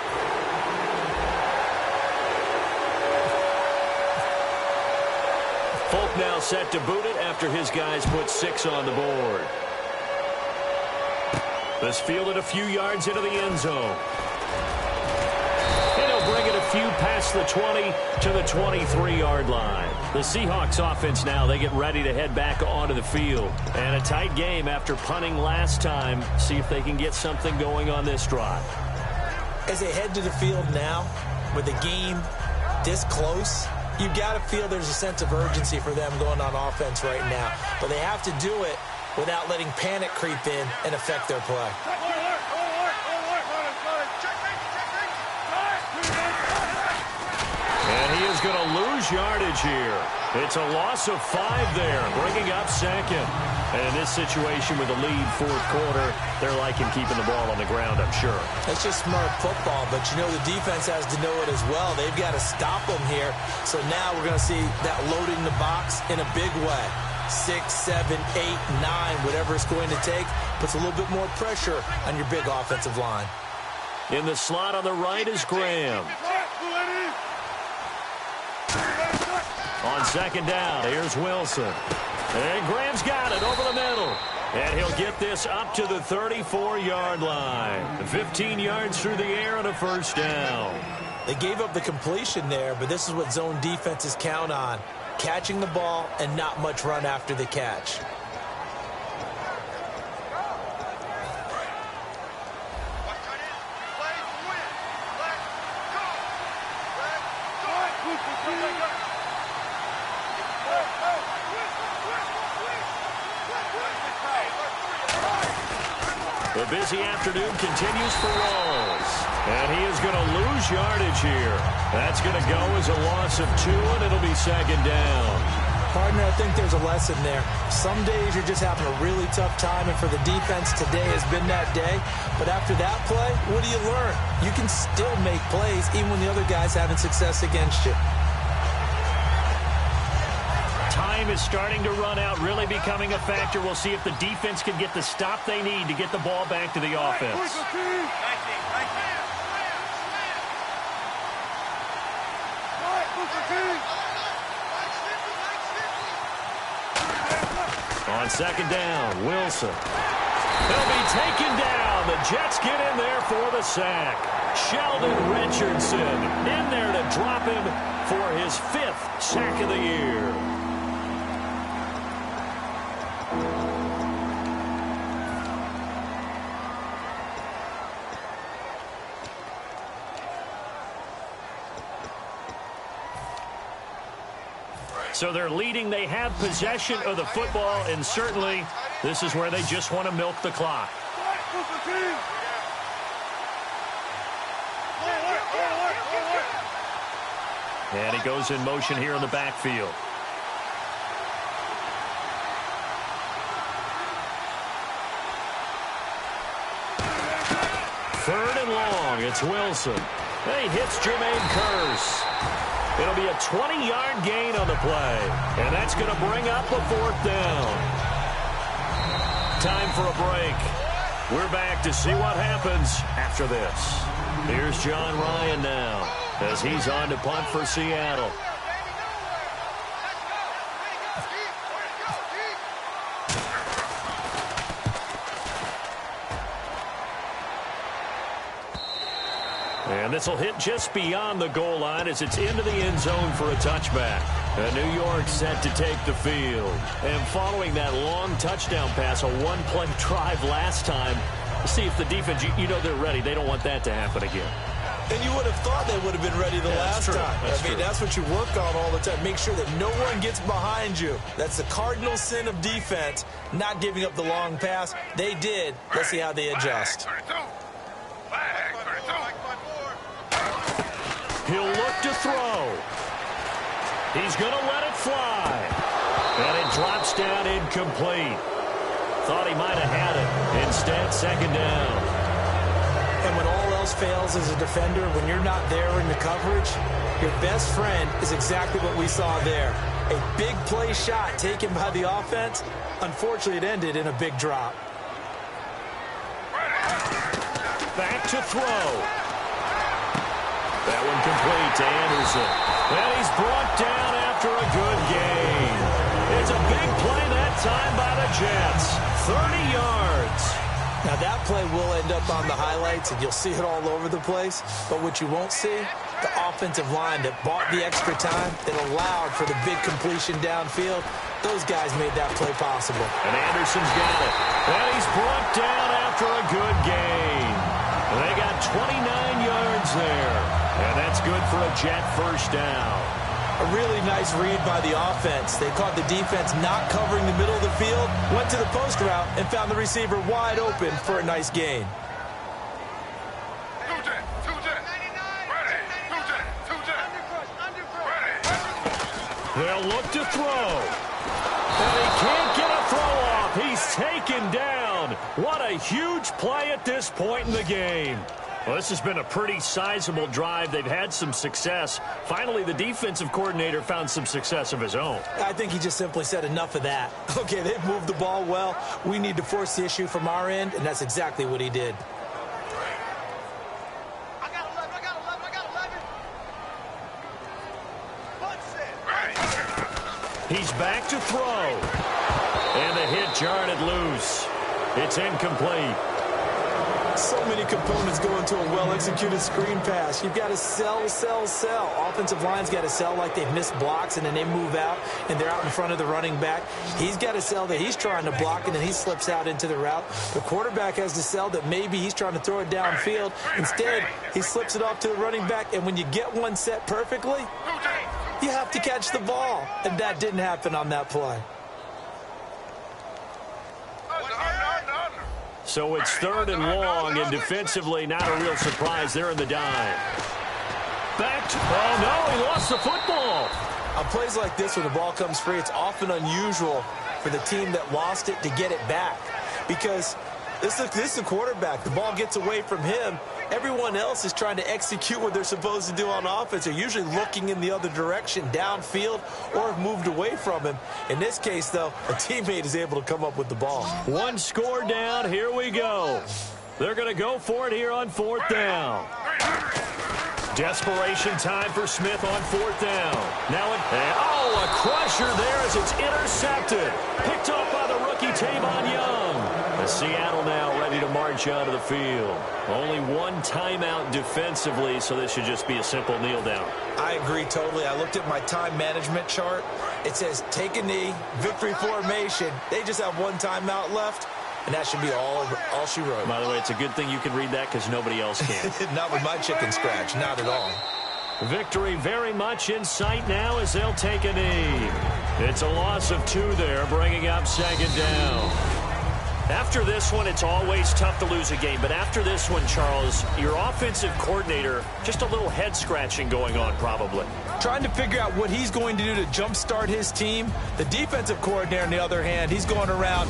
Folk now set to boot it after his guys put 6 on the board. This fielded a few yards into the end zone. And he'll bring it a few past the 20 to the 23-yard line. The Seahawks offense now, they get ready to head back onto the field. And a tight game after punting last time. See if they can get something going on this drive. As they head to the field now, with the game this close, you've got to feel there's a sense of urgency for them going on offense right now. But they have to do it without letting panic creep in and affect their play. And he is going to lose yardage here. It's a loss of 5 there, bringing up 2nd. And in this situation with the lead 4th quarter, they're liking keeping the ball on the ground, I'm sure. That's just smart football, but you know the defense has to know it as well. They've got to stop them here. So now we're going to see that loading the box in a big way. 6, 7, 8, 9, whatever it's going to take, puts a little bit more pressure on your big offensive line. In the slot on the right is Graham. On 2nd down, here's Wilson. And Graham's got it over the middle. And he'll get this up to the 34-yard line. 15 yards through the air and a 1st down. They gave up the completion there, but this is what zone defenses count on. Catching the ball and not much run after the catch. The busy afternoon continues for Rawls. And he is going to lose yardage here. That's going to go as a loss of 2, and it'll be 2nd down. Partner, I think there's a lesson there. Some days you're just having a really tough time, and for the defense, today has been that day. But after that play, what do you learn? You can still make plays even when the other guy's having success against you. Time is starting to run out, really becoming a factor. We'll see if the defense can get the stop they need to get the ball back to the offense. On 2nd down, Wilson. He'll be taken down. The Jets get in there for the sack. Sheldon Richardson in there to drop him for his 5th sack of the year. So they're leading. They have possession of the football, and certainly this is where they just want to milk the clock. And he goes in motion here in the backfield. Third and long. It's Wilson. And he hits Jermaine Kearse. It'll be a 20-yard gain on the play. And that's going to bring up a 4th down. Time for a break. We're back to see what happens after this. Here's John Ryan now as he's on to punt for Seattle. And this will hit just beyond the goal line as it's into the end zone for a touchback. And New York set to take the field. And following that long touchdown pass, a one-play drive last time, see if the defense, you know they're ready. They don't want that to happen again. And you would have thought they would have been ready the last time. That's what you work on all the time. Make sure that no one gets behind you. That's the cardinal sin of defense, not giving up the long pass. They did. Let's see how they adjust. He'll look to throw. He's going to let it fly. And it drops down incomplete. Thought he might have had it. Instead, second down. And when all else fails as a defender, when you're not there in the coverage, your best friend is exactly what we saw there. A big play shot taken by the offense. Unfortunately, it ended in a big drop. Back to throw. That one complete to Anderson. And he's brought down after a good gain. It's a big play that time by the Jets. 30 yards. Now, that play will end up on the highlights, and you'll see it all over the place. But what you won't see, the offensive line that bought the extra time, that allowed for the big completion downfield, those guys made that play possible. And Anderson's got it. And he's brought down after a good gain. They got 29 yards there. And that's good for a Jet first down. A really nice read by the offense. They caught the defense not covering the middle of the field, went to the post route, and found the receiver wide open for a nice gain. They'll look to throw. And he can't get a throw off. He's taken down. What a huge play at this point in the game. Well, this has been a pretty sizable drive. They've had some success. Finally, the defensive coordinator found some success of his own. I think he just simply said enough of that. Okay, they've moved the ball well. We need to force the issue from our end, and that's exactly what he did. I got 11. He's back to throw. And the hit jarred it loose. It's incomplete. So many components go into a well-executed screen pass. You've got to sell, sell, sell. Offensive line's got to sell like they've missed blocks, and then they move out, and they're out in front of the running back. He's got to sell that he's trying to block, and then he slips out into the route. The quarterback has to sell that maybe he's trying to throw it downfield. Instead, he slips it off to the running back, and when you get one set perfectly, you have to catch the ball. And that didn't happen on that play. So it's third and long, and defensively, not a real surprise. They're in the dime. Back to, oh no, he lost the football. On plays like this where the ball comes free, it's often unusual for the team that lost it to get it back. Because this is the quarterback. The ball gets away from him. Everyone else is trying to execute what they're supposed to do on offense. They're usually looking in the other direction, downfield, or have moved away from him. In this case, though, a teammate is able to come up with the ball. One score down. Here we go. They're going to go for it here on fourth down. Desperation time for Smith on fourth down. Now, a crusher there as it's intercepted. Picked off by the rookie Tavon Young. Seattle now ready to march out of the field. Only one timeout defensively, so this should just be a simple kneel down. I agree totally. I looked at my time management chart. It says take a knee, victory formation. They just have one timeout left, and that should be all she wrote. By the way, it's a good thing you can read that because nobody else can. Not with my chicken scratch, not at all. Victory very much in sight now as they'll take a knee. It's a loss of 2 there, bringing up second down. After this one, it's always tough to lose a game. But after this one, Charles, your offensive coordinator, just a little head-scratching going on probably. Trying to figure out what he's going to do to jumpstart his team. The defensive coordinator, on the other hand, he's going around.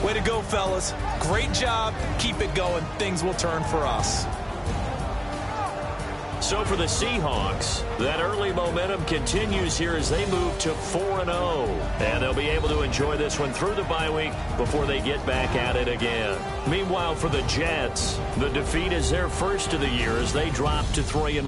Way to go, fellas. Great job. Keep it going. Things will turn for us. So for the Seahawks, that early momentum continues here as they move to 4-0. And they'll be able to enjoy this one through the bye week before they get back at it again. Meanwhile, for the Jets, the defeat is their first of the year as they drop to 3-1.